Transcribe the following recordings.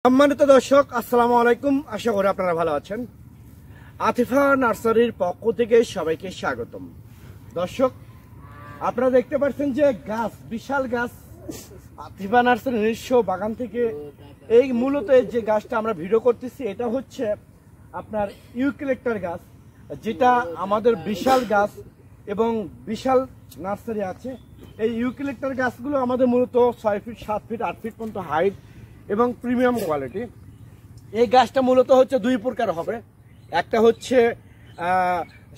সম্মানিত দর্শক, আসসালামু আলাইকুম। আশা করি আপনারা ভালো আছেন। আতিফা নার্সারির পক্ষ থেকে সবাইকে স্বাগতম। দর্শক, আপনারা দেখতে পাচ্ছেন যে গাছ, বিশাল গাছ, আতিফা নার্সারির নিজস্ব বাগান থেকে এই মূলত যে গাছটা আমরা ভিডিও করতেছি, এটা হচ্ছে আপনার ইউক্যালিপ্টাস গাছ, যেটা আমাদের বিশাল গাছ এবং বিশাল নার্সারি আছে। এই ইউক্যালিপ্টাস গাছগুলো আমাদের মূলত 6 ফিট, 7 ফিট, 8 ফিট পর্যন্ত হাইট এবং প্রিমিয়াম কোয়ালিটি। এই গাছটা মূলত হচ্ছে দুই প্রকার হবে, একটা হচ্ছে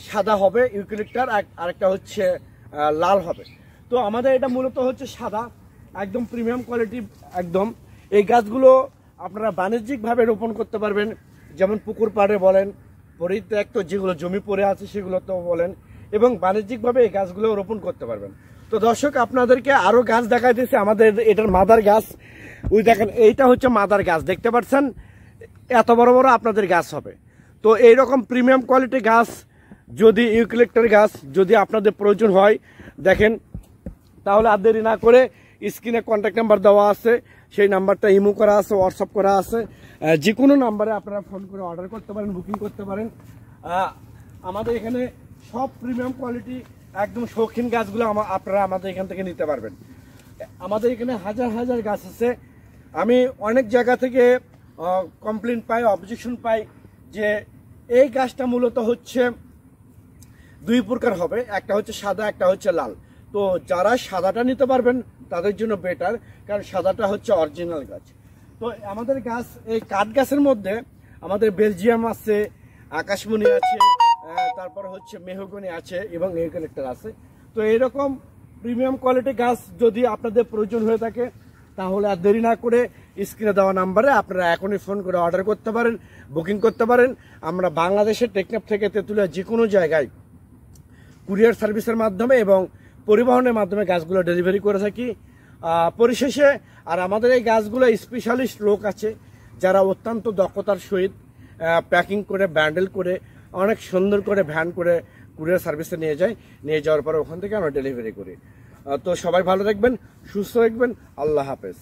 সাদা হবে ইউক্যালিপ্টাস, আরেকটা হচ্ছে লাল হবে। তো আমাদের এটা মূলত হচ্ছে সাদা, একদম প্রিমিয়াম কোয়ালিটি একদম। এই গাছগুলো আপনারা বাণিজ্যিকভাবে রোপণ করতে পারবেন, যেমন পুকুর পাড়ে বলেন, পরিত্যক্ত যেগুলো জমি পড়ে আছে সেগুলোতেও বলেন, এবং বাণিজ্যিকভাবে এই গাছগুলো রোপণ করতে পারবেন। তো দর্শক, আপনাদেরকে আরও গাছ দেখাইতেছি। আমাদের এটার মাদার গাছ, ওই দেখেন, এইটা হচ্ছে মাদার গাছ, দেখতে পাচ্ছেন এত বড় বড় আপনাদের গাছ হবে। তো এইরকম প্রিমিয়াম কোয়ালিটির গাছ যদি ইউক্যালিপ্টাস গাছ যদি আপনাদের প্রয়োজন হয়, দেখেন, তাহলে আর দেরি না করে স্ক্রিনে কন্ট্যাক্ট নাম্বার দেওয়া আছে, সেই নাম্বারটা ইমো করা আছে, হোয়াটসঅ্যাপ করা আছে, যে কোনো নাম্বারে আপনারা ফোন করে অর্ডার করতে পারেন, বুকিং করতে পারেন। আমাদের এখানে সব প্রিমিয়াম কোয়ালিটি একদম শৌখিন গাছগুলো আপনারা আমাদের এখান থেকে নিতে পারবেন। আমাদের এখানে হাজার হাজার গাছ আছে। আমি অনেক জায়গা থেকে কমপ্লেন পাই, অবজেকশন পাই যে এই গাছটা মূলত হচ্ছে দুই প্রকার হবে, একটা হচ্ছে সাদা, একটা হচ্ছে লাল। তো যারা সাদাটা নিতে পারবেন তাদের জন্য বেটার, কারণ সাদাটা হচ্ছে অরিজিনাল গাছ। তো আমাদের গাছ, এই কাঠ গাছের মধ্যে আমাদের বেলজিয়াম আছে, আকাশমণি আছে, তারপর হচ্ছে মেহগনি আছে এবং ইউক্যালিপ্টাস আছে। তো এরকম প্রিমিয়াম কোয়ালিটি গাছ যদি আপনাদের প্রয়োজন হয়ে থাকে, তাহলে আর দেরি না করে স্ক্রিনে দেওয়া নাম্বারে আপনারা এখনই ফোন করে অর্ডার করতে পারেন, বুকিং করতে পারেন। আমরা বাংলাদেশের টেকনাফ থেকে তেঁতুলিয়া যে কোনো জায়গায় কুরিয়ার সার্ভিসের মাধ্যমে এবং পরিবহনের মাধ্যমে গাছগুলো ডেলিভারি করে থাকি। পরিশেষে আর আমাদের এই গাছগুলো স্পেশালিস্ট লোক আছে যারা অত্যন্ত দক্ষতার সহিত প্যাকিং করে, ব্যান্ডেল করে, অনেক সুন্দর করে ভ্যান করে কুরিয়ার সার্ভিসে নিয়ে যায়। নিয়ে যাওয়ার পরে ওখান থেকে আমরা ডেলিভারি করি। তো সবাই ভালো থাকবেন, সুস্থ থাকবেন। আল্লাহ হাফেজ।